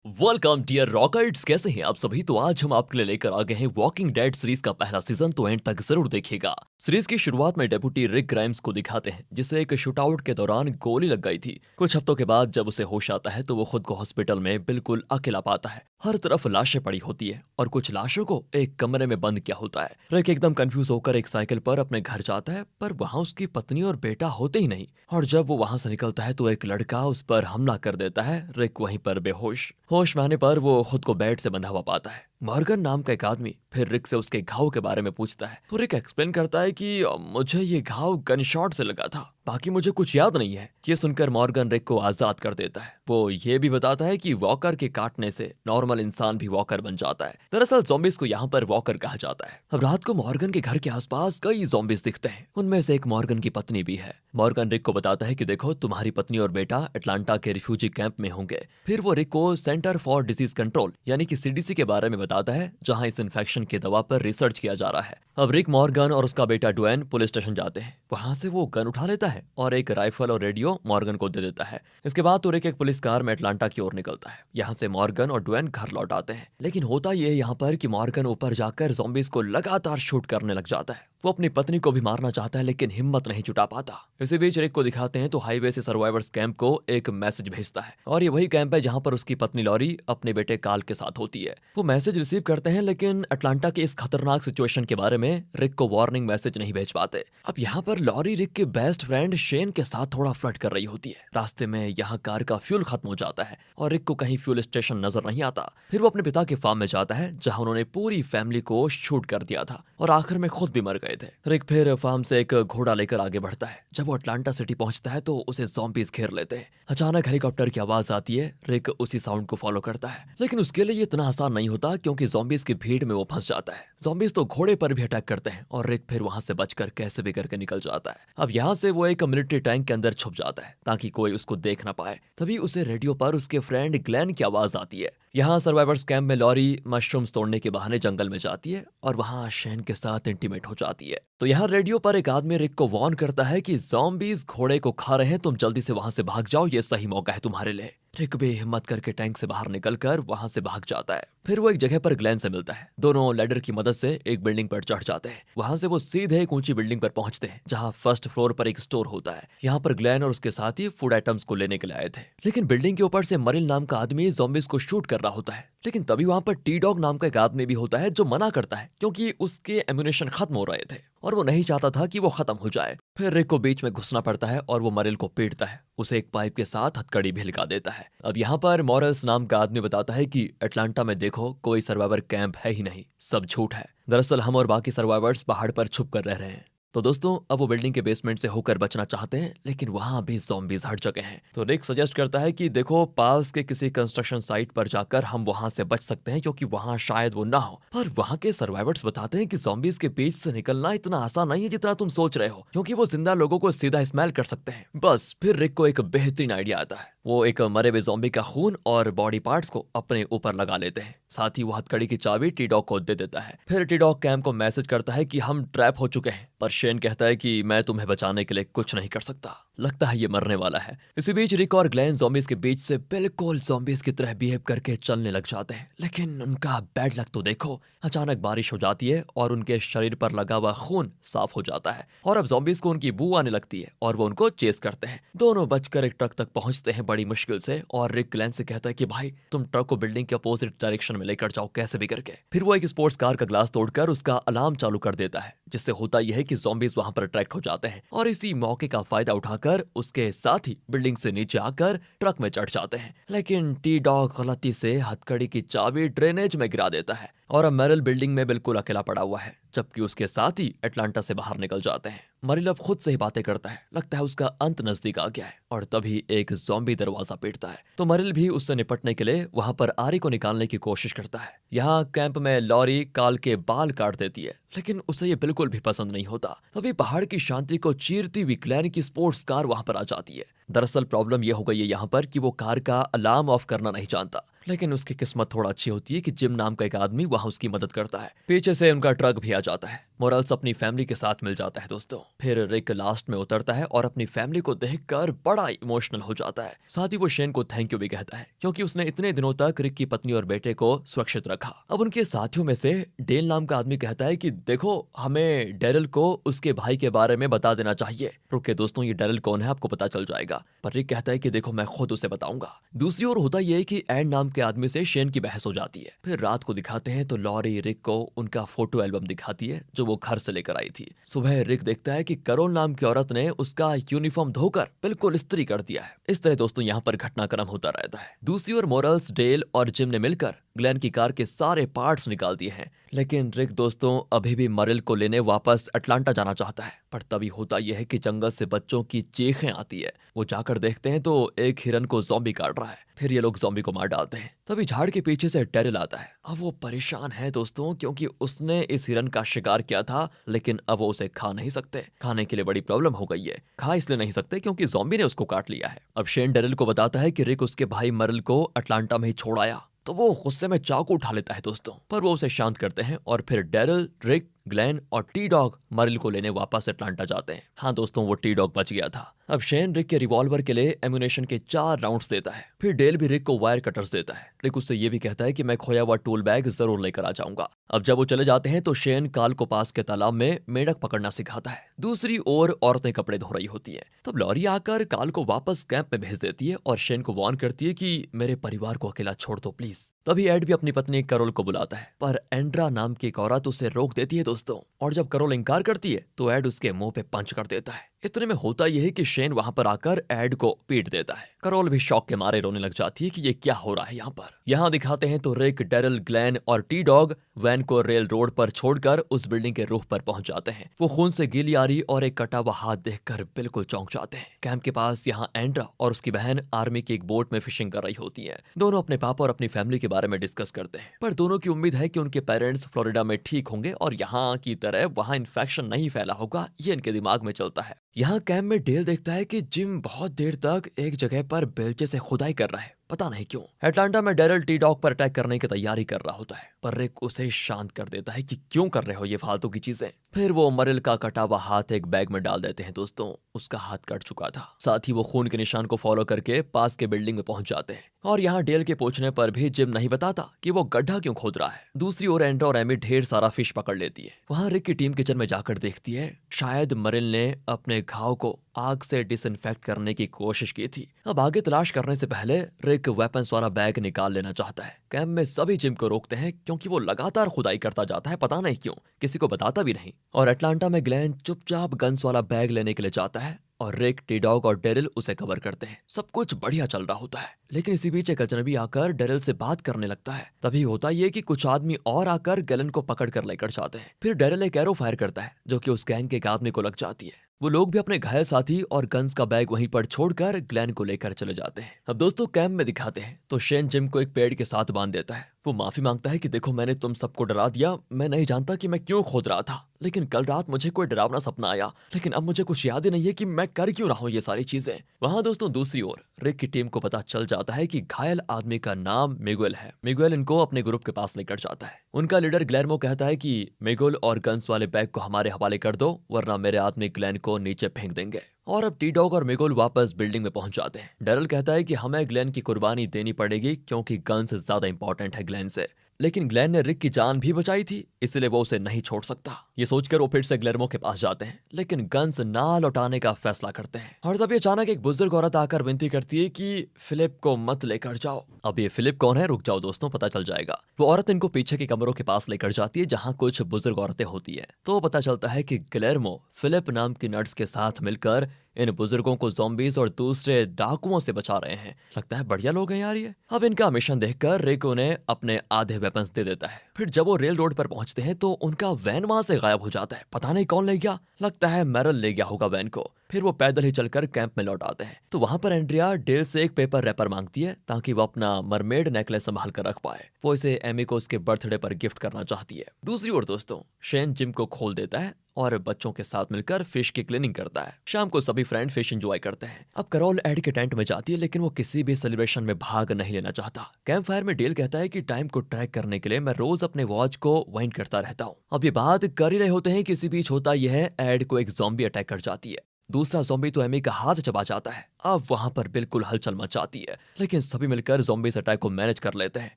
Welcome dear rockets, कैसे हैं आप सभी। तो आज हम आपके लिए लेकर आ गए हैं वॉकिंग डेड सीरीज का पहला सीजन, तो एंड तक जरूर देखिएगा। सीरीज की शुरुआत में डेप्यूटी रिक ग्राइम्स को दिखाते हैं जिसे एक शूटआउट के दौरान गोली लग गई थी। कुछ हफ्तों के बाद जब उसे होश आता है तो वो खुद को हॉस्पिटल में बिल्कुल अकेला पाता है। हर तरफ लाशें पड़ी होती है और कुछ लाशों को एक कमरे में बंद किया होता है। रिक एकदम कंफ्यूज होकर एक साइकिल पर अपने घर जाता है, पर वहां उसकी पत्नी और बेटा होते ही नहीं। और जब वो वहां से निकलता है तो एक लड़का उस पर हमला कर देता है। रिक वहीं पर बेहोश। होश में आने पर वो खुद को बेड से बंधा हुआ पाता है। मॉर्गन नाम का एक आदमी फिर रिक से उसके घाव के बारे में पूछता है, तो रिक एक्सप्लेन करता है कि मुझे ये घाव गन शॉट से लगा था, बाकी मुझे कुछ याद नहीं है। ये सुनकर मॉर्गन रिक को आजाद कर देता है। वो ये भी बताता है कि वॉकर के काटने से नॉर्मल इंसान भी वॉकर बन जाता है। दरअसल ज़ॉम्बीज को यहाँ पर वॉकर कहा जाता है। अब रात को मॉर्गन के घर के आसपास कई ज़ॉम्बीज दिखते हैं। उनमें से एक मॉर्गन की पत्नी भी है। मॉर्गन रिक को बताता है कि देखो, तुम्हारी पत्नी और बेटा अटलांटा के रिफ्यूजी कैंप में होंगे। फिर वो रिक को सेंटर फॉर डिजीज कंट्रोल यानी कि सीडीसी के बारे में बताता है, जहां इस इन्फेक्शन की दवा पर रिसर्च किया जा रहा है। अब रिक, मॉर्गन और उसका बेटा डुएन पुलिस स्टेशन जाते हैं। वहां से वो गन उठा लेता है और एक राइफल और रेडियो मॉर्गन को दे देता है। इसके बाद तो रिक एक पुलिस कार में अटलांटा की ओर निकलता है। यहाँ से मॉर्गन और डुएन घर लौट आते हैं। लेकिन होता ये यहाँ पर कि मॉर्गन ऊपर जाकर ज़ॉम्बीज को लगातार शूट करने लग जाता है। वो अपनी पत्नी को भी मारना चाहता है लेकिन हिम्मत नहीं जुटा पाता। इसी बीच रिक को दिखाते हैं तो हाईवे से सर्वाइवर्स कैंप को एक मैसेज भेजता है, और ये वही कैंप है जहां पर उसकी पत्नी लॉरी अपने बेटे काल के साथ होती है। वो मैसेज रिसीव करते हैं लेकिन अटलांटा के इस खतरनाक सिचुएशन के बारे में रिक को वार्निंग मैसेज नहीं भेज पाते। अब यहाँ पर लॉरी रिक के बेस्ट फ्रेंड शेन के साथ थोड़ा फ्लर्ट कर रही होती है। रास्ते में यहाँ कार का फ्यूल खत्म हो जाता है और रिक को कहीं फ्यूल स्टेशन नजर नहीं आता। फिर वो अपने पिता के फार्म में जाता है जहां उन्होंने पूरी फैमिली को शूट कर दिया था और आखिर में खुद भी मर गए थे। रिक फिर फार्म से एक घोड़ा लेकर आगे बढ़ता है। जब वो अटलांटा सिटी पहुंचता है तो उसे ज़ॉम्बीज घेर लेते हैं। अचानक हेलीकॉप्टर की आवाज आती है। रिक उसी साउंड को फॉलो करता है, लेकिन उसके लिए ये इतना आसान नहीं होता क्योंकि ज़ॉम्बीज की भीड़ में वो फंस जाता है। ज़ॉम्बीज तो घोड़े पर भी अटैक करते हैं और रिक फिर वहां से बचकर कैसे भी करके निकल जाता है। अब यहाँ से वो एक मिलिट्री टैंक के अंदर छुप जाता है ताकि कोई उसको देख ना पाए। तभी उसे रेडियो पर उसके फ्रेंड ग्लेन की आवाज आती है। यहाँ सर्वाइवर्स कैंप में लॉरी मशरूम्स तोड़ने के बहाने जंगल में जाती है और वहां शेन के साथ इंटीमेट हो जाती है। तो यहाँ रेडियो पर एक आदमी रिक को वार्न करता है कि ज़ॉम्बीज घोड़े को खा रहे हैं, तुम जल्दी से वहां से भाग जाओ, ये सही मौका है तुम्हारे लिए। रिक भी हिम्मत करके टैंक से बाहर निकलकर वहां से भाग जाता है। फिर वो एक जगह पर ग्लेन से मिलता है। दोनों लैडर की मदद से एक बिल्डिंग पर चढ़ जाते हैं। वहां से वो सीधे एक ऊंची बिल्डिंग पर पहुंचते हैं जहां फर्स्ट फ्लोर पर एक स्टोर होता है। यहाँ पर ग्लेन और उसके साथी फूड आइटम्स को लेने के लिए आए थे, लेकिन बिल्डिंग के ऊपर से मरिल नाम का आदमी ज़ॉम्बीज को शूट कर रहा होता है। लेकिन तभी वहां पर टी डॉग नाम का एक आदमी भी होता है जो मना करता है क्योंकि उसके एम्यूनेशन खत्म हो रहे थे और वो नहीं चाहता था कि वो खत्म हो जाए। फिर रिक को बीच में घुसना पड़ता है और वो मरिल को पीटता है। उसे एक पाइप के साथ हथकड़ी भी लगा देता है। अब यहाँ पर मॉरल्स नाम का आदमी बताता है कि अटलांटा में देखो, कोई सर्वाइवर कैंप है ही नहीं, सब झूठ है। दरअसल हम और बाकी सर्वाइवर्स पहाड़ पर छुप कर रह रहे हैं। तो दोस्तों, अब वो बिल्डिंग के बेसमेंट से होकर बचना चाहते हैं, लेकिन वहां भी ज़ॉम्बीज हर जगह हैं। तो रिक सजेस्ट करता है कि देखो, पास के किसी कंस्ट्रक्शन साइट पर जाकर हम वहां से बच सकते हैं क्योंकि वहां शायद वो ना हो। पर वहां के सर्वाइवर्स बताते हैं कि ज़ॉम्बीज के बीच से निकलना इतना आसान नहीं है जितना तुम सोच रहे हो, क्योंकि वो जिंदा लोगों को सीधा स्मेल कर सकते हैं। बस फिर रिक को एक बेहतरीन आइडिया आता है। वो एक मरे हुए ज़ॉम्बी का खून और बॉडी पार्ट्स को अपने ऊपर लगा लेते हैं। साथ ही वो हथकड़ी की चाबी टी डॉग को दे देता है। फिर टी डॉग कैंप को मैसेज करता है कि हम ट्रैप हो चुके हैं, पर शेन कहता है कि मैं तुम्हें बचाने के लिए कुछ नहीं कर सकता, लगता है ये मरने वाला है। इसी बीच रिक और ग्लेन ज़ॉम्बीज के बीच से बिल्कुल ज़ॉम्बीज की तरह बिहेव करके चलने लग जाते हैं। लेकिन उनका बैड लक तो देखो, अचानक बारिश हो जाती है और उनके शरीर पर लगा हुआ खून साफ हो जाता है और अब ज़ॉम्बीज को उनकी बू आने लगती है और वो उनको चेस करते हैं। दोनों बचकर एक ट्रक तक पहुंचते हैं बड़ी मुश्किल से, और रिक ग्लेन से कहता है कि भाई, तुम ट्रक को बिल्डिंग के अपोजिट डायरेक्शन में लेकर जाओ कैसे भी करके। फिर वो एक स्पोर्ट्स कार का ग्लास तोड़कर उसका अलार्म चालू कर देता है, जिससे होता यह है कि ज़ॉम्बीज वहां पर अट्रैक्ट हो जाते हैं और इसी मौके का फायदा उठाकर उसके साथ ही बिल्डिंग से नीचे आकर ट्रक में चढ़ जाते हैं। लेकिन टी डॉग गलती से हथकड़ी की चाबी ड्रेनेज में गिरा देता है और अब मेरिल बिल्डिंग में बिल्कुल अकेला पड़ा हुआ है, जबकि उसके साथ ही अटलांटा से बाहर निकल जाते हैं। मरिल अब खुद से ही बातें करता है, लगता है उसका अंत नजदीक आ गया है। और तभी एक ज़ॉम्बी दरवाजा पीटता है, तो मरिल भी उससे निपटने के लिए वहां पर आरी को निकालने की कोशिश करता है। यहाँ कैंप में लॉरी काल के बाल काट देती है, लेकिन उसे ये बिल्कुल भी पसंद नहीं होता। तभी पहाड़ की शांति को चीरती हुई ग्लेन की स्पोर्ट्स कार वहां पर आ जाती है। दरअसल प्रॉब्लम यह हो गई है यहाँ पर कि वो कार का अलार्म ऑफ करना नहीं जानता, लेकिन उसकी किस्मत थोड़ा अच्छी होती है कि जिम नाम का एक आदमी वहां उसकी मदद करता है। पीछे से उनका ट्रक भी आ जाता है। मोरल्स अपनी फैमिली के साथ मिल जाता है दोस्तों। फिर रिक लास्ट में उतरता है और अपनी फैमिली को देखकर बड़ा इमोशनल हो जाता है। साथ ही वो शेन को थैंक यू भी कहता है क्योंकि उसने इतने दिनों तक रिक की पत्नी और बेटे को सुरक्षित रखा। अब उनके साथियों में से डेल नाम का आदमी कहता है कि देखो, हमें डेरिल को उसके भाई के बारे में बता देना चाहिए। रुके दोस्तों, ये डेरिल कौन है आपको पता चल जाएगा, पर रिक कहता है कि देखो मैं खुद उसे बताऊंगा। दूसरी ओर होता यह है कि एड नाम के आदमी से शेन की बहस हो जाती है। फिर रात को दिखाते हैं तो लॉरी रिक को उनका फोटो एल्बम दिखाती है जो वो घर से लेकर आई थी। सुबह रिक देखता है कि करोल नाम की औरत ने उसका यूनिफॉर्म धोकर बिल्कुल इस्त्री कर दिया है। इस तरह दोस्तों यहाँ पर घटनाक्रम होता रहता है। दूसरी ओर मोरल्स, डेल और जिम ने मिलकर ग्लेन की कार के सारे पार्ट्स निकाल दिए हैं, लेकिन रिक दोस्तों अभी भी मरिल को लेने वापस अटलांटा जाना चाहता है। पर तभी होता यह है कि जंगल से बच्चों की चीखें आती है। वो जाकर देखते हैं तो एक हिरन को ज़ॉम्बी काट रहा है। फिर ये लोग ज़ॉम्बी को मार डालते हैं। तभी झाड़ के पीछे से डेरिल आता है। अब वो परेशान है दोस्तों क्योंकि उसने इस हिरन का शिकार किया था, लेकिन अब वो उसे खा नहीं सकते। खाने के लिए बड़ी प्रॉब्लम हो गई है। खा इसलिए नहीं सकते क्योंकि ज़ॉम्बी ने उसको काट लिया है। अब शेन डेरिल को बताता है कि रिक उसके भाई मरिल को अटलांटा में ही छोड़ आया, तो वो गुस्से में चाकू उठा लेता है दोस्तों, पर वो उसे शांत करते हैं और फिर डेरिल, रिक, ग्लेन और टी डॉग मरिल को लेने वापस अटलांटा जाते हैं। हाँ दोस्तों, वो टी डॉग बच गया था। अब शेन रिक के रिवॉल्वर के लिए एम्यूनेशन के 4 राउंड्स देता है। फिर डेल भी रिक को वायर कटर्स देता है। रिक उससे ये भी कहता है कि मैं खोया हुआ टूल बैग जरूर लेकर आ जाऊंगा। अब जब वो चले जाते हैं तो शेन काल को पास के तालाब में मेंढक पकड़ना सिखाता है। दूसरी ओर औरतें कपड़े धो रही होती हैं। तब लॉरी आकर काल को वापस कैंप में भेज देती है और शेन को वार्न करती है कि मेरे परिवार को अकेला छोड़ दो प्लीज। तभी एड भी अपनी पत्नी करोल को बुलाता है, पर एंड्रा नाम की एक औरत उसे रोक देती है दोस्तों। और जब करोल इंकार करती है तो एड उसके मुंह पे पंच कर देता है। इतने में होता यह है कि शेन वहां पर आकर एड को पीट देता है। करोल भी शौक के मारे रोने लग जाती है कि ये क्या हो रहा है यहाँ पर। यहाँ दिखाते हैं तो रिक, डेरिल, ग्लेन और टी डॉग वैन को रेल रोड पर छोड़कर उस बिल्डिंग के रूफ पर पहुंच जाते हैं। वो खून से गीली आ रही और एक कटा हुआ हाथ देखकर बिल्कुल चौंक जाते हैं। कैंप के पास यहाँ एंड्रा और उसकी बहन आर्मी की एक बोट में फिशिंग कर रही होती है। दोनों अपने पापा और अपनी फैमिली के बारे में डिस्कस करते हैं, पर दोनों की उम्मीद है कि उनके पेरेंट्स फ्लोरिडा में ठीक होंगे और यहाँ की तरह वहाँ इन्फेक्शन नहीं फैला होगा, ये इनके दिमाग में चलता है। यहाँ कैंप में डेल देखता है कि जिम बहुत देर तक एक जगह पर बेलचे से खुदाई कर रहा है, पता नहीं क्यों। अटलांटा में डेरिल टी डॉग पर अटैक करने की तैयारी कर रहा होता है, पर रिक उसे शांत कर देता है कि क्यों कर रहे हो ये फालतू की चीजें। फिर वो मरिल का कटा हुआ हाथ एक बैग में डाल देते हैं दोस्तों। उसका हाथ कट चुका था। साथ ही वो खून के निशान को फॉलो करके पास के बिल्डिंग में पहुंच जाते हैं। और यहाँ डेल के पूछने पर भी जिम नहीं बताता कि वो गड्ढा क्यों खोद रहा है। दूसरी ओर एंड्रा और एमी ढेर सारा फिश पकड़ लेती है। वहाँ रिक की टीम किचन में जाकर देखती है शायद मरिल ने अपने घाव को आग से डिसइंफेक्ट करने की कोशिश की थी। अब आगे तलाश करने से पहले रिक वेपन्स वाला बैग निकाल लेना चाहता है। कैंप में सभी जिम को रोकते हैं क्योंकि वो लगातार खुदाई करता जाता है, पता नहीं क्यों, किसी को बताता भी नहीं। और अटलांटा में ग्लेन चुपचाप गन्स वाला बैग लेने के लिए जाता है और रिक, टी डॉग और डेरिल उसे कवर करते हैं। सब कुछ बढ़िया चल रहा होता है, लेकिन इसी बीच एक अजनबी आकर डेरिल से बात करने लगता है। तभी होता ये कि कुछ आदमी और आकर गैलन को पकड़ कर लेकर जाते हैं। फिर डेरिल एक एरो फायर करता है जो कि उस गैंग के एक आदमी को लग जाती है। वो लोग भी अपने घायल साथी और गन्स का बैग वहीं पर छोड़कर ग्लेन को लेकर चले जाते हैं। अब दोस्तों कैंप में दिखाते हैं तो शेन जिम को एक पेड़ के साथ बांध देता है। वो माफी मांगता है कि देखो मैंने तुम सबको डरा दिया, मैं नहीं जानता कि मैं क्यों खोद रहा था, लेकिन कल रात मुझे कोई डरावना सपना आया, लेकिन अब मुझे कुछ याद ही नहीं है कि मैं कर क्यों रहा हूँ ये सारी चीजें। वहाँ दोस्तों दूसरी ओर रिक की टीम को पता चल जाता है कि घायल आदमी का नाम मिगुएल है। मिगुएल इनको अपने ग्रुप के पास लेकर जाता है। उनका लीडर ग्लेर्मो कहता है कि मिगुएल और गन्स वाले बैग को हमारे हवाले कर दो, वरना मेरे आदमी ग्लेन को नीचे फेंक देंगे। और अब टी डॉग और मिगुएल वापस बिल्डिंग में पहुंच जाते हैं। डेरिल कहता है कि हमें ग्लेन की कुर्बानी देनी पड़ेगी क्योंकि गन्स ज्यादा इंपॉर्टेंट है ग्लेन से, लेकिन ग्लेन ने रिक की जान भी बचाई थी, इसलिए वो उसे नहीं छोड़ सकता। ये सोचकर वो फिर से ग्लेर्मो के पास जाते हैं, लेकिन गन्स ना लौटाने का फैसला करते हैं। और तब अचानक एक बुजुर्ग औरत आकर विनती करती है कि फिलिप को मत लेकर जाओ। अब ये फिलिप कौन है, रुक जाओ दोस्तों, पता चल जाएगा। वो औरत इनको पीछे के कमरों के पास लेकर जाती है जहाँ कुछ बुजुर्ग औरतें होती है। तो पता चलता है कि ग्लेर्मो फिलिप नाम की नर्स के साथ मिलकर इन बुजुर्गों को ज़ॉम्बीज और दूसरे डाकुओं से बचा रहे हैं। लगता है बढ़िया लोग हैं यार ये। अब इनका मिशन देखकर रिक उन्हें अपने आधे वेपन्स दे देता है। फिर जब वो रेल रोड पर पहुंचते हैं तो उनका वैन वहां से गायब हो जाता है। पता नहीं कौन ले गया, लगता है मैरल ले गया होगा वैन को। फिर वो पैदल ही चलकर कैंप में लौट आते हैं। तो वहां पर एंड्रिया डेल से एक पेपर रैपर मांगती है ताकि वो अपना मरमेड नेकलेस संभाल कर रख पाए। वो इसे एमी को उसके बर्थडे पर गिफ्ट करना चाहती है। दूसरी ओर दोस्तों, शेन जिम को खोल देता है और बच्चों के साथ मिलकर फिश की क्लीनिंग करता है। शाम को सभी फ्रेंड फिश एंजॉय करते हैं। अब कैरोल एड के टेंट में जाती है, लेकिन वो किसी भी सेलिब्रेशन में भाग नहीं लेना चाहता। कैंप फायर में डेल कहता है कि टाइम को ट्रैक करने के लिए मैं रोज अपने वॉच को वाइंड करता रहता हूँ। अब ये बात कर ही रहे होते हैं, किसी बीच होता यह है, एड को एक ज़ॉम्बी अटैक कर जाती है। दूसरा ज़ॉम्बी तो एमी का हाथ चबा जाता है। अब वहां पर बिल्कुल हलचल मचाती है, लेकिन सभी मिलकर ज़ॉम्बीज़ अटैक को मैनेज कर लेते हैं।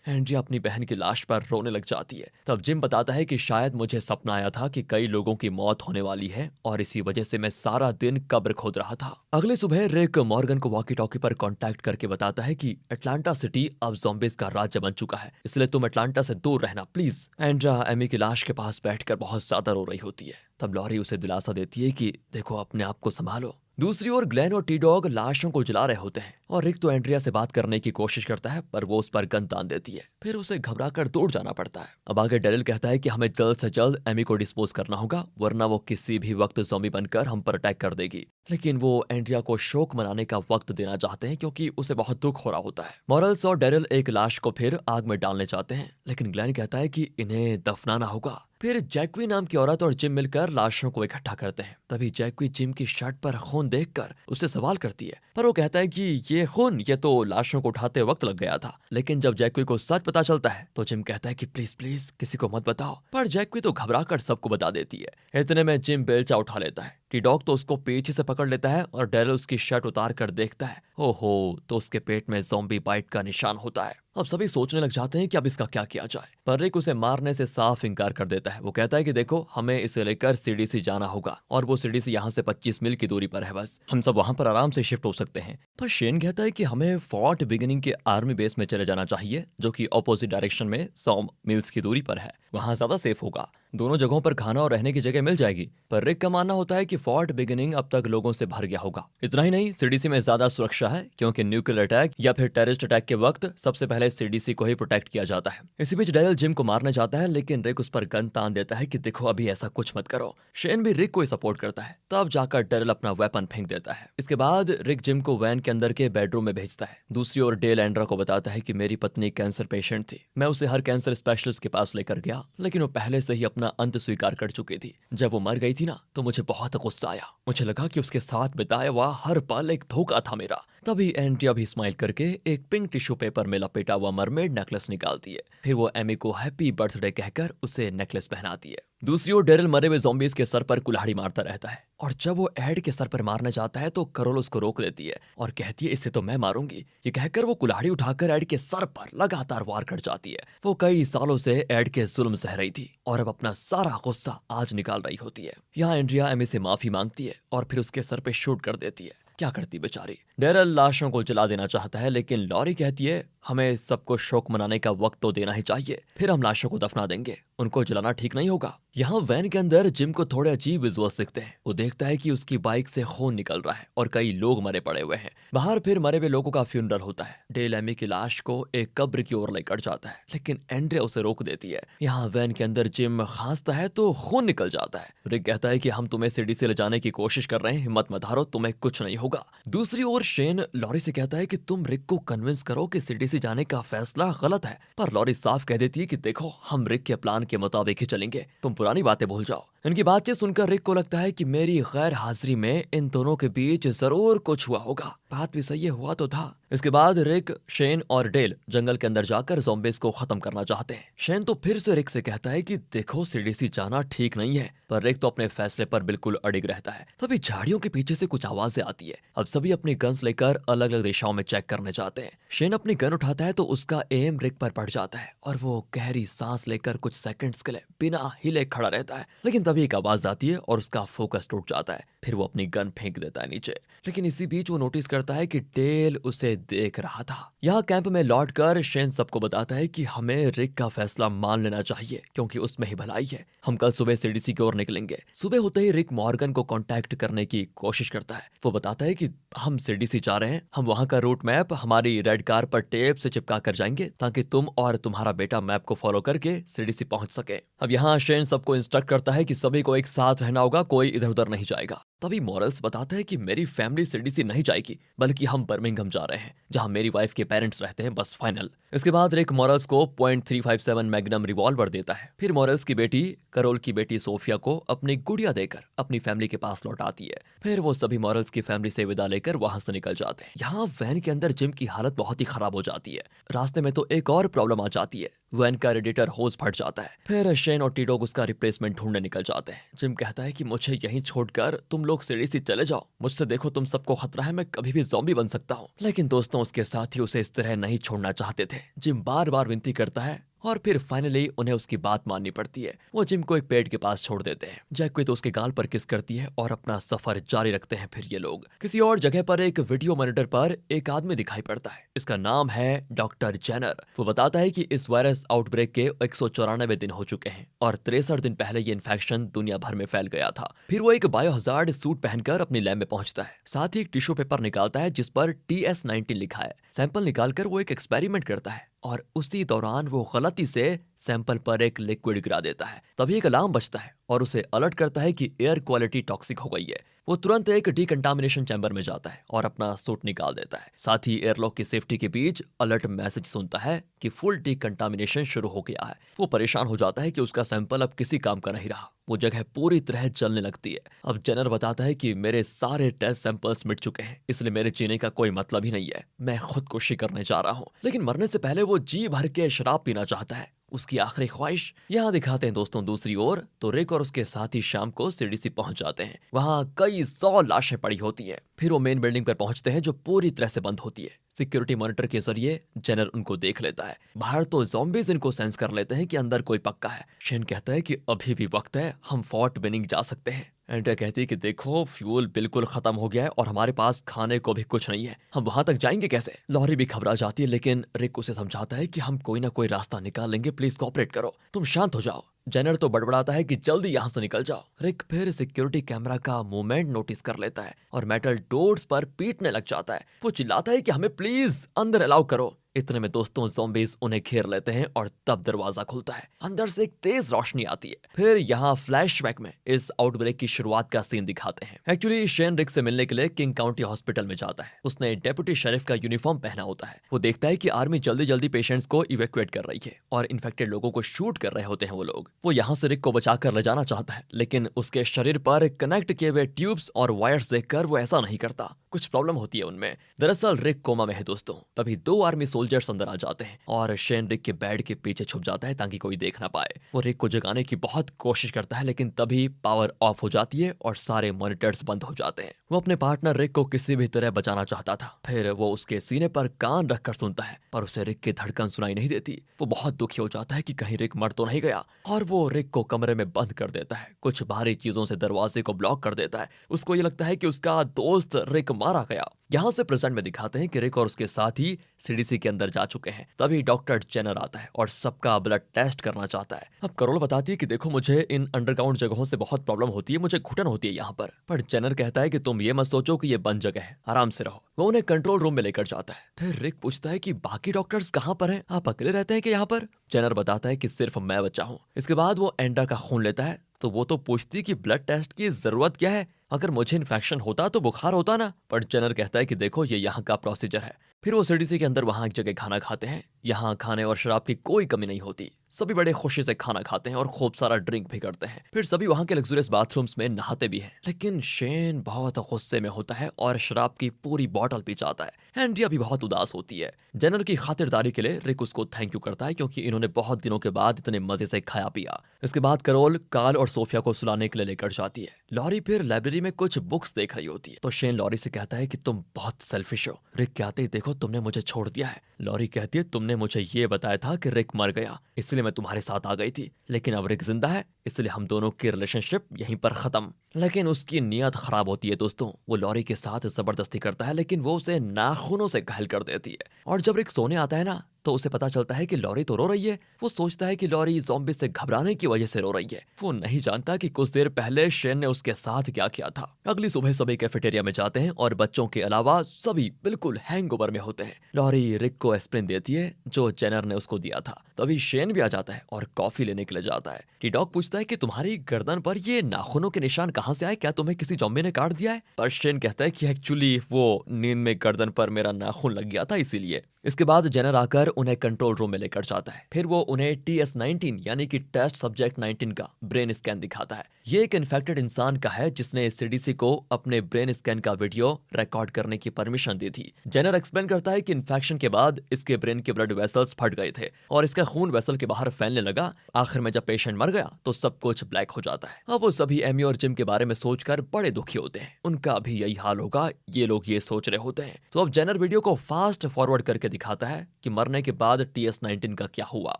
एंड्रिया अपनी बहन की लाश पर रोने लग जाती है। तब जिम बताता है कि शायद मुझे सपना आया था कि कई लोगों की मौत होने वाली है और इसी वजह से मैं सारा दिन कब्र खोद रहा था। अगले सुबह रिक मॉर्गन को वॉकी टॉकी पर कांटेक्ट करके बताता है कि अटलांटा सिटी अब ज़ॉम्बीज़ का राज्य बन चुका है, इसलिए तुम अटलांटा से दूर रहना प्लीज। एंड्रिया एमी की लाश के पास बैठकर बहुत ज्यादा रो रही होती है। तब लॉरी उसे दिलासा देती है कि देखो, अपने आप को संभालो। दूसरी ओर ग्लेन और टी डॉग लाशों को जला रहे होते हैं और रिक तो एंड्रिया से बात करने की कोशिश करता है, पर वो उस पर गन तान देती है। फिर उसे घबराकर दौड़ जाना पड़ता है। अब आगे डेरिल कहता है कि हमें जल्द से जल्द एमी को डिस्पोज करना होगा, वरना वो किसी भी वक्त ज़ॉम्बी बनकर हम पर अटैक कर देगी। लेकिन वो एंड्रिया को शोक मनाने का वक्त देना चाहते हैं, क्योंकि उसे बहुत दुख हो रहा होता है। मॉरल्स और डेरिल एक लाश को फिर आग में डालने चाहते हैं, लेकिन ग्लेन कहता है कि इन्हें दफनाना होगा। फिर जैक्वी नाम की औरत और जिम मिलकर लाशों को इकट्ठा करते हैं। तभी जैक्वी जिम की शर्ट पर खून देखकर उससे सवाल करती है, पर वो कहता है कि ये खून ये तो लाशों को उठाते वक्त लग गया था। लेकिन जब जैक्वी को सच पता चलता है तो जिम कहता है कि प्लीज प्लीज किसी को मत बताओ, पर जैक्वी तो घबराकर सबको बता देती है। इतने में जिम बेलचा उठा लेता है। टी डॉग तो उसको पीछे से पकड़ लेता है और डेरिल उसकी शर्ट उतार कर देखता है। ओहो, तो उसके पेट में ज़ॉम्बी बाइट का निशान होता है। अब सभी सोचने लग जाते हैं कि अब इसका क्या किया जाए, पर रिक उसे मारने से साफ इनकार कर देता है। वो कहता है कि देखो, हमें इसे लेकर सीडीसी जाना होगा और वो सीडीसी यहाँ से 25 मील की दूरी पर है, बस हम सब वहां पर आराम से शिफ्ट हो सकते हैं। पर शेन कहता है कि हमें फोर्ट बिगिनिंग के आर्मी बेस में चले जाना चाहिए, जो कि ऑपोजिट डायरेक्शन में 100 मील्स की दूरी पर है। वहां ज्यादा सेफ होगा, दोनों जगहों पर खाना और रहने की जगह मिल जाएगी। पर रिक का मानना होता है कि फोर्ट बिगिनिंग अब तक लोगों से भर गया होगा। इतना ही नहीं, सीडीसी में ज्यादा सुरक्षा है, क्योंकि न्यूक्लियर अटैक या फिर टेररिस्ट अटैक के वक्त सबसे पहले सीडीसी को ही प्रोटेक्ट किया जाता है। इसी बीच डेरिल जिम को मारना चाहता है, लेकिन रिक उस पर गन तान देता है कि देखो, अभी ऐसा कुछ मत करो। शेन भी रिक को ही सपोर्ट करता है। तब जाकर डेरिल अपना वेपन फेंक देता है। इसके बाद रिक जिम को वैन के अंदर के बेडरूम में भेजता है। दूसरी ओर डेल एंड्रा को बताता है कि मेरी पत्नी कैंसर पेशेंट थी, मैं उसे हर कैंसर स्पेशलिस्ट के पास लेकर गया, लेकिन वो पहले से ही अपना अंत स्वीकार कर चुकी थी। जब वो मर गई थी ना, तो मुझे बहुत गुस्सा आया। मुझे लगा कि उसके साथ बिताया हुआ हर पल एक धोखा था मेरा। तभी एंड्रिया भी स्माइल करके एक पिंक टिश्यू पेपर में लपेटा हुआ मरमेड नेकलेस निकालती है। फिर वो एमी को हैप्पी बर्थडे कहकर उसे नेकलेस पहनाती है। दूसरी ओर डेरिल मरे हुए ज़ॉम्बीज़ के सर पर कुल्हाड़ी मारता रहता है, और जब वो एड के सर पर मारना चाहता है तो कैरोल उसको रोक देती है और कहती है इसे तो मैं मारूंगी। ये कहकर वो कुल्हाड़ी उठाकर एड के सर पर लगातार वार कर जाती है। वो कई सालों से एड के जुल्म सह रही थी और अब अपना सारा गुस्सा आज निकाल रही होती है। यहाँ एंड्रिया एमी से माफी मांगती है और फिर उसके सर पे शूट कर देती है। क्या करती बेचारी। डेरिल लाशों को जला देना चाहता है, लेकिन लॉरी कहती है हमें सबको शोक मनाने का वक्त तो देना ही चाहिए, फिर हम लाशों को दफना देंगे, उनको जलाना ठीक नहीं होगा। यहाँ वैन के अंदर जिम को थोड़े अजीब विजुअल्स दिखते हैं। वो देखता है कि उसकी बाइक से खून निकल रहा है और कई लोग मरे पड़े हुए हैं। बाहर फिर मरे हुए लोगों का फ्यूनरल होता है। डेल एमी की लाश को एक कब्र की ओर लेकर जाता है, लेकिन एंड्रिया उसे रोक देती है। यहाँ वैन के अंदर जिम खांसता है तो खून निकल जाता है। रिक कहता है कि हम तुम्हें सिटी से ले जाने की कोशिश कर रहे हैं, हिम्मत मत हारो, तुम्हें कुछ नहीं होगा। दूसरी ओर शेन लॉरी से कहता है कि तुम रिक को कन्विंस करो कि सिटी से जाने का फैसला गलत है, पर लॉरी साफ कह देती है कि देखो, हम रिक के प्लान के मुताबिक ही चलेंगे, तुम पुरानी बातें भूल जाओ। इनकी बातचीत सुनकर रिक को लगता है कि मेरी गैर हाजिरी में इन दोनों के बीच जरूर कुछ हुआ होगा। बात भी सही हुआ तो था। इसके बाद रिक, शेन और डेल जंगल के अंदर जाकर ज़ॉम्बीज़ को खत्म करना चाहते हैं। शेन तो फिर से रिक से कहता है कि देखो, सीडीसी जाना ठीक नहीं है, पर रिक तो अपने फैसले पर बिल्कुल अड़िग रहता है। तभी झाड़ियों के पीछे से कुछ आवाजें आती है। अब सभी अपनी गन्स लेकर अलग अलग दिशाओं में चेक करने जाते हैं। शेन अपनी गन उठाता है तो उसका एम रिक पर पड़ जाता है और वो गहरी सांस लेकर कुछ सेकंड्स के लिए बिना हिले खड़ा रहता है। लेकिन तभी एक आवाज आती है और उसका फोकस टूट जाता है। फिर वो अपनी गन फेंक देता है नीचे। लेकिन इसी बीच वो नोटिस करता है कि डेल उसे देख रहा था। यहाँ कैंप में लौटकर शेन सबको बताता है कि हमें रिक का फैसला मान लेना चाहिए, क्योंकि उसमें ही भलाई है। हम कल सुबह सीडीसी की ओर निकलेंगे। सुबह होते ही रिक मॉर्गन को कांटेक्ट करने की कोशिश करता है। वो बताता है कि हम सीडीसी जा रहे हैं, हम वहां का रूट मैप हमारी रेड कार पर टेप से चिपका कर जाएंगे, ताकि तुम और तुम्हारा बेटा मैप को फॉलो करके सीडीसी पहुंच सके। अब यहाँ शेन सबको इंस्ट्रक्ट करता है कि सभी को एक साथ रहना होगा, कोई इधर उधर नहीं जाएगा। तभी मॉरल्स बताता है कि मेरी फैमिली सीडीसी नहीं जाएगी, बल्कि हम बर्मिंघम जा रहे हैं जहां मेरी वाइफ के पेरेंट्स रहते हैं, बस फाइनल। इसके बाद रिक मॉरल्स को .357 मैग्नम रिवॉल्वर देता है। फिर मॉरल्स की बेटी करोल की बेटी सोफिया को अपनी गुड़िया देकर अपनी फैमिली के पास लौटाती है। फिर वो सभी मॉरल्स की फैमिली से विदा लेकर वहां से निकल जाते हैं। यहाँ वैन के अंदर जिम की हालत बहुत ही खराब हो जाती है। रास्ते में तो एक और प्रॉब्लम आ जाती है, वैन का रेडिएटर होज फट जाता है। फिर शेन और टी-डॉग उसका रिप्लेसमेंट ढूंढने निकल जाते हैं। जिम कहता है कि मुझे यहीं छोड़कर तुम लोग सीडीसी चले जाओ, मुझसे देखो तुम सबको खतरा है, मैं कभी भी ज़ॉम्बी बन सकता हूँ। लेकिन दोस्तों उसके साथी उसे इस तरह नहीं छोड़ना चाहते थे। जिम बार बार विनती करता है और फिर फाइनली उन्हें उसकी बात माननी पड़ती है। वो जिम को एक पेड़ के पास छोड़ देते हैं। जैक तो उसके गाल पर किस करती है और अपना सफर जारी रखते हैं। फिर ये लोग किसी और जगह पर एक वीडियो मॉनिटर पर एक आदमी दिखाई पड़ता है। इसका नाम है डॉक्टर जेनर। वो बताता है कि इस वायरस आउटब्रेक के 194 दिन हो चुके हैं और 63 दिन पहले ये इन्फेक्शन दुनिया भर में फैल गया था। फिर वो एक बायोहजार्ड सूट पहनकर अपनी लैब में पहुंचता है। साथ ही एक टिश्यू पेपर निकालता है जिस पर TS19 लिखा है। सैंपल निकालकर वो एक एक्सपेरिमेंट करता है और उसी दौरान वो गलती से सैंपल पर एक लिक्विड गिरा देता है। तभी एक अलार्म बजता है और उसे अलर्ट करता है कि एयर क्वालिटी टॉक्सिक हो गई है। वो तुरंत एक डिकंटामिनेशन चैम्बर में जाता है और अपना सूट निकाल देता है। साथ ही एयरलॉक की सेफ्टी के बीच अलर्ट मैसेज सुनता है कि फुल डिकंटामिनेशन शुरू हो गया है। वो परेशान हो जाता है कि उसका सैंपल अब किसी काम का नहीं रहा। वो जगह पूरी तरह जलने लगती है। अब जेनर बताता है कि मेरे सारे टेस्ट सैंपल्स मिट चुके हैं, इसलिए मेरे जीने का कोई मतलब ही नहीं है। मैं खुदकुशी करने जा रहा हूँ। लेकिन मरने से पहले वो जी भर के शराब पीना चाहता है, उसकी आखिरी ख्वाहिश। यहाँ दिखाते हैं दोस्तों दूसरी ओर तो रिक और उसके साथी शाम को सीडीसी पहुंच जाते हैं। वहाँ कई 100 लाशें पड़ी होती हैं। फिर वो मेन बिल्डिंग पर पहुंचते हैं जो पूरी तरह से बंद होती है। सिक्योरिटी मॉनिटर के जरिए जेनर उनको देख लेता है। बाहर तो ज़ॉम्बीज़ इनको सेंस कर लेते हैं कि अंदर कोई पक्का है। शेन कहता है कि अभी भी वक्त है, हम फोर्ट बेनिंग जा सकते हैं। एंड्रिया कहती है कि देखो फ्यूल बिल्कुल खत्म हो गया है और हमारे पास खाने को भी कुछ नहीं है, हम वहां तक जाएंगे कैसे। लॉरी भी घबरा जाती है लेकिन रिक उसे समझाता है कि हम कोई ना कोई रास्ता निकाल लेंगे, प्लीज कोऑपरेट करो, तुम शांत हो जाओ। जेनर तो बड़बड़ाता है कि जल्दी यहाँ से निकल जाओ। रिक फिर सिक्योरिटी कैमरा का मूवमेंट नोटिस कर लेता है और मेटल डोर्स पर पीटने लग जाता है। वो चिल्लाता है कि हमें प्लीज अंदर अलाउ करो। इतने में दोस्तों ज़ॉम्बीज़ उन्हें घेर लेते हैं और तब दरवाजा खुलता है। अंदर से एक तेज रोशनी आती है। फिर यहाँ फ्लैशबैक में इस आउटब्रेक की शुरुआत का सीन दिखाते हैं। एक्चुअली शेन रिक से मिलने के लिए किंग काउंटी हॉस्पिटल में जाता है। उसने डेप्यूटी शेरिफ का यूनिफॉर्म पहना होता है। वो देखता है कि आर्मी जल्दी जल्दी पेशेंट्स को इवैक्यूएट कर रही है और इन्फेक्टेड लोगों को शूट कर रहे होते हैं वो लोग। वो यहाँ से रिक को बचाकर ले जाना चाहता है लेकिन उसके शरीर पर कनेक्ट किए हुए ट्यूब्स और वायर्स देखकर वो ऐसा नहीं करता। कुछ प्रॉब्लम होती है उनमें। दरअसल रिक कोमा में है दोस्तों। तभी 2 आर्मी सोल्जर्स अंदर आ जाते हैं और शेन रिक के बेड के पीछे छुप जाता है ताकि कोई देख ना पाए। वो रिक को जगाने की बहुत कोशिश करता है लेकिन तभी पावर ऑफ हो जाती है और सारे मॉनिटर्स बंद हो जाते हैं। वो अपने पार्टनर रिक को किसी भी तरह बचाना चाहता था। फिर वो उसके सीने पर कान रखकर सुनता है पर उसे रिक की धड़कन सुनाई नहीं देती। वो बहुत दुखी हो जाता है कि कहीं रिक मर तो नहीं गया और वो रिक को कमरे में बंद कर देता है। कुछ भारी चीजों से दरवाजे को ब्लॉक कर देता है। उसको ये लगता है कि उसका दोस्त रिक मारा गया। यहाँ से प्रेजेंट में दिखाते हैं कि रिक और उसके साथी सीडीसी के अंदर जा चुके हैं। तभी डॉक्टर जेनर आता है और सबका ब्लड टेस्ट करना चाहता है। अब करोल बताती है कि देखो मुझे इन अंडरग्राउंड जगहों से बहुत प्रॉब्लम होती है, मुझे घुटन होती है यहाँ पर जेनर कहता है कि तुम ये मत सोचो कि ये बंद जगह है, आराम से रहो। वो उन्हें कंट्रोल रूम में लेकर जाता है। फिर रिक पूछता है कि बाकी डॉक्टर्स कहाँ पर हैं, आप अकेले रहते हैं कि यहाँ पर। जेनर बताता है कि सिर्फ मैं बचा हूँ। इसके बाद वो एंड्रा का खून लेता है तो वो तो पूछती कि ब्लड टेस्ट की जरूरत क्या है, अगर मुझे इन्फेक्शन होता तो बुखार होता ना। पर जेनर कहता है कि देखो ये यहाँ का प्रोसीजर है। फिर वो सीडीसी के अंदर वहां एक जगह खाना खाते हैं। यहाँ खाने और शराब की कोई कमी नहीं होती। सभी बड़े खुशी से खाना खाते हैं और खूब सारा ड्रिंक भी करते हैं। फिर सभी वहां के लग्जरियस बाथरूम्स में नहाते भी हैं। लेकिन शेन बहुत गुस्से में होता है और शराब की पूरी बॉटल पी जाता है। एंड्रिया भी बहुत उदास होती है। जेनर की खातिरदारी के लिए रिक उसको थैंक यू करता है क्योंकि इन्होंने बहुत दिनों के बाद इतने मजे से खाया पिया। इसके बाद करोल काल और सोफिया को सुलाने के लिए लेकर जाती है। लॉरी फिर लाइब्रेरी में कुछ बुक्स देख रही होती है तो शेन लॉरी से कहता है कि तुम बहुत सेल्फिश हो। रिक कहते ही देखो तुमने मुझे छोड़ दिया है। लॉरी कहती है तुमने मुझे ये बताया था कि रिक मर गया इसलिए मैं तुम्हारे साथ आ गई थी, लेकिन अब रिक जिंदा है इसलिए हम दोनों की रिलेशनशिप यहीं पर खत्म। लेकिन उसकी नीयत खराब होती है दोस्तों। वो लॉरी के साथ जबरदस्ती करता है लेकिन वो उसे नाखूनों से घायल कर देती है। और जब रिक सोने आता है ना तो उसे पता चलता है कि लॉरी तो रो रही है। वो सोचता है कि लॉरी ज़ॉम्बी से घबराने की वजह से रो रही है। वो नहीं जानता कि कुछ देर पहले शेन ने उसके साथ क्या किया था। अगली सुबह सभी कैफेटेरिया में जाते हैं और बच्चों के अलावा सभी बिल्कुल हैंगओवर में होते हैं। लॉरी रिक को एस्प्रिन देती है जो जेनर ने उसको दिया था। तभी शेन भी आ जाता है और कॉफी लेने के लिए जाता है। टी डॉग पूछता है पूछता है कि तुम्हारी गर्दन पर ये नाखूनों के निशान कहाँ से आए, क्या तुम्हें किसी ज़ॉम्बी ने काट दिया है? पर शेन कहता है कि एक्चुअली वो नींद में गर्दन पर मेरा नाखून लग गया था इसीलिए। इसके बाद जेनर आकर उन्हें कंट्रोल रूम में लेकर जाता है। फिर वो उन्हें TS-19 यानी कि टेस्ट सब्जेक्ट 19 का ब्रेन स्कैन दिखाता है। ये एक इन्फेक्टेड इंसान का है जिसने CDC को अपने ब्रेन स्कैन का वीडियो रिकॉर्ड करने की परमिशन दी थी। जेनर एक्सप्लेन करता है कि इन्फेक्शन के बाद इसके ब्रेन के ब्लड वेसल्स फट गए थे और इसका खून वेसल के बाहर फैलने लगा। आखिर में जब पेशेंट मर गया तो सब कुछ ब्लैक हो जाता है। अब वो सभी एमी और जिम के बारे में सोचकर बड़े दुखी होते हैं। उनका भी यही हाल होगा, ये लोग ये सोच रहे होते हैं। तो अब जेनर वीडियो को फास्ट फॉरवर्ड करके दिखाता है कि मरने के बाद TS-19 का क्या हुआ।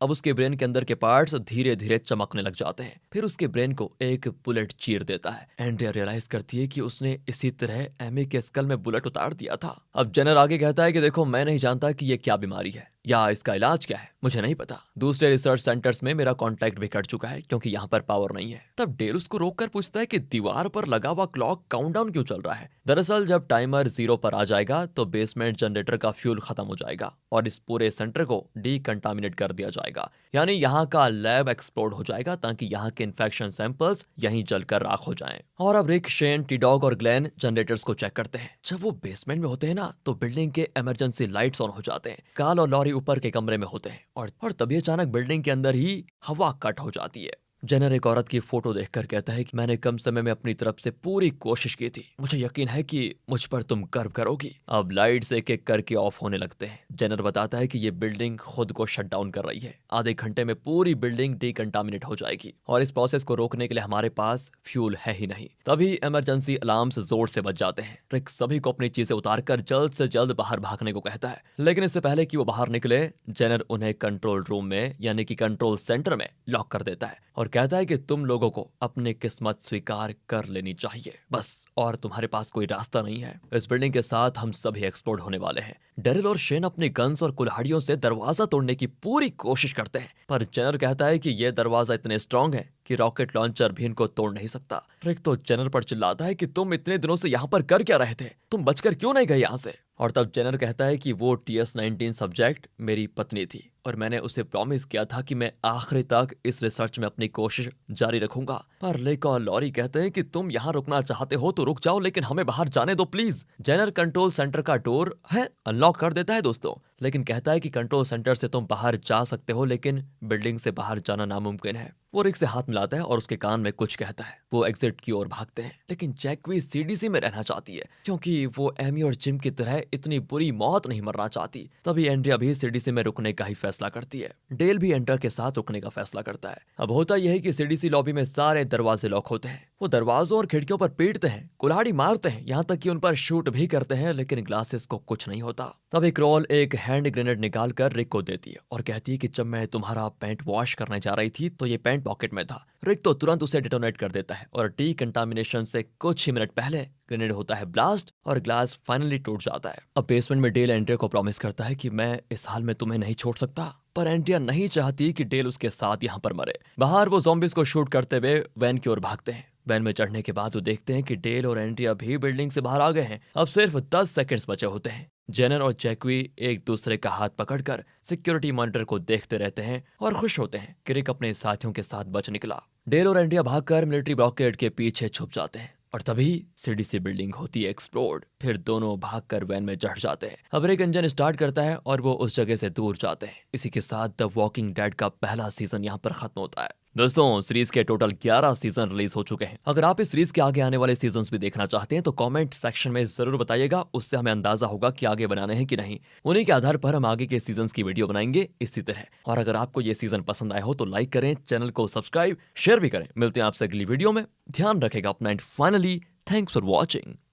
अब उसके ब्रेन के अंदर के पार्ट्स धीरे धीरे चमकने लग जाते हैं। फिर उसके ब्रेन को एक बुलेट चीर देता है। एंड्रिया रियलाइज करती है कि उसने इसी तरह एमी के स्कल में बुलेट उतार दिया था। अब जेनर आगे कहता है कि देखो, मैं नहीं जानता कि ये क्या बीमारी है या इसका इलाज क्या है, मुझे नहीं पता। दूसरे रिसर्च सेंटर्स में मेरा कांटेक्ट भी कट चुका है क्योंकि यहाँ पर पावर नहीं है। तब डेल उसको रोककर पूछता है कि दीवार पर लगा हुआ क्लॉक काउंटडाउन क्यों चल रहा है। दरअसल जब टाइमर 0 पर आ जाएगा तो बेसमेंट जनरेटर का फ्यूल खत्म हो जाएगा और इस पूरे सेंटर को डीकंटामिनेट कर दिया जाएगा, यानी यहाँ का लैब एक्सप्लोड हो जाएगा ताकि यहाँ के इन्फेक्शन सैंपल्स यहीं जलकर राख हो जाएं। और अब रिक, शेन, टी-डॉग और ग्लेन जनरेटर्स को चेक करते हैं। जब वो बेसमेंट में होते हैं ना तो बिल्डिंग के इमरजेंसी लाइट्स ऑन हो जाते हैं। काल और लॉरी ऊपर के कमरे में होते हैं और तभी अचानक बिल्डिंग के अंदर ही हवा कट हो जाती है। जेनर एक औरत की फोटो देखकर कहता है कि मैंने कम समय में अपनी तरफ से पूरी कोशिश की थी, मुझे यकीन है कि मुझ पर तुम गर्व करोगी। अब लाइट्स एक एक करके ऑफ होने लगते हैं। जेनर बताता है कि ये बिल्डिंग खुद को शट डाउन कर रही है। आधे घंटे में पूरी बिल्डिंग डीकंटामिनेट हो जाएगी और इस प्रोसेस को रोकने के लिए हमारे पास फ्यूल है ही नहीं। तभी इमरजेंसी अलार्म्स जोर से बज जाते हैं। रिक सभी को अपनी चीजें उतारकर जल्द से जल्द बाहर भागने को कहता है, लेकिन इससे पहले कि वो बाहर निकले जेनर उन्हें कंट्रोल रूम में यानी कि कंट्रोल सेंटर में लॉक कर देता है और कहता है कि तुम लोगों को अपनी किस्मत स्वीकार कर लेनी चाहिए बस, और तुम्हारे पास कोई रास्ता नहीं है। इस बिल्डिंग के साथ हम सभी एक्सप्लोड होने वाले हैं। डेरिल और शेन अपनी गन्स और कुल्हाड़ियों से दरवाजा तोड़ने की पूरी कोशिश करते हैं, पर जेनर कहता है कि यह दरवाजा इतने स्ट्रांग है कि रॉकेट लॉन्चर भी इनको तोड़ नहीं सकता। रिक तो जेनर पर चिल्लाता है कि तुम इतने दिनों से यहाँ पर कर क्या रहे थे, तुम बचकर क्यों नहीं गए यहाँ से। और तब जेनर कहता है कि वो TS-19 सब्जेक्ट मेरी पत्नी थी और मैंने उसे प्रॉमिस किया था कि मैं आखिरी तक इस रिसर्च में अपनी कोशिश जारी रखूंगा। पर रिक और लॉरी कहते हैं कि तुम यहाँ रुकना चाहते हो तो रुक जाओ, लेकिन हमें बाहर जाने दो प्लीज। जेनर कंट्रोल सेंटर का डोर है अनलॉक कर देता है दोस्तों, लेकिन कहता है कि कंट्रोल सेंटर से तुम बाहर जा सकते हो लेकिन बिल्डिंग से बाहर जाना नामुमकिन है। वो रिक से हाथ मिलाता है और उसके कान में कुछ कहता है। वो एग्जिट की ओर भागते हैं, लेकिन जैक्वी CDC में रहना चाहती है क्योंकि वो एमी और जिम की तरह इतनी बुरी मौत नहीं मरना चाहती। तभी एंड्रिया भी CDC में रुकने का ही फैसला करती है। डेल भी एंटर के साथ रुकने का फैसला करता है। अब होता यह है कि CDC लॉबी में सारे दरवाजे लॉक होते हैं। वो दरवाजों और खिड़कियों पर पीटते हैं, कुल्हाड़ी मारते हैं, यहाँ तक कि उन पर शूट भी करते हैं, लेकिन ग्लासेस को कुछ नहीं होता। तभी क्रॉल एक हैंड ग्रेनेड निकाल कर रिक को देती है और कहती है कि जब मैं तुम्हारा पैंट वॉश करने जा रही थी तो ये पैंट पॉकेट में था। रिक तो तुरंत उसे डिटोनेट कर देता है और डीकंटामिनेशन से कुछ ही मिनट पहले ग्रेनेड होता है ब्लास्ट और ग्लास फाइनली टूट जाता है। अब बेसमेंट में डेल एंड्रिया को प्रॉमिस करता है कि मैं इस हाल में तुम्हें नहीं छोड़ सकता, पर एंड्रिया नहीं चाहती कि डेल उसके साथ यहाँ पर मरे। बाहर वो ज़ॉम्बीज को शूट करते हुए वैन की ओर भागते हैं। वैन में चढ़ने के बाद वो देखते हैं कि डेल और एंड्रिया भी बिल्डिंग से बाहर आ गए हैं। अब सिर्फ 10 सेकंड्स बचे होते हैं। जेनर और जैक्वी एक दूसरे का हाथ पकड़कर सिक्योरिटी मॉनिटर को देखते रहते हैं और खुश होते हैं कि रिक अपने साथियों के साथ बच निकला। डेल और एंड्रिया भागकर मिलिट्री ब्लॉकेड के पीछे छुप जाते हैं और तभी CDC बिल्डिंग होती है एक्सप्लोड। फिर दोनों भागकर वैन में चढ़ जाते हैं। अब रिक इंजन स्टार्ट करता है और वो उस जगह से दूर जाते हैं। इसी के साथ द वॉकिंग डेड का पहला सीजन यहाँ पर खत्म होता है। दोस्तों, सीरीज के टोटल 11 सीजन रिलीज हो चुके हैं। अगर आप इस सीरीज के आगे आने वाले सीजन्स भी देखना चाहते हैं तो कमेंट सेक्शन में जरूर बताइएगा, उससे हमें अंदाजा होगा कि आगे बनाने हैं कि नहीं। उन्हीं के आधार पर हम आगे के सीजन्स की वीडियो बनाएंगे इसी तरह। और अगर आपको ये सीजन पसंद आया हो तो लाइक करें, चैनल को सब्सक्राइब, शेयर भी करें। मिलते हैं आपसे अगली वीडियो में। ध्यान रखेगा अपना and finally thanks for watching.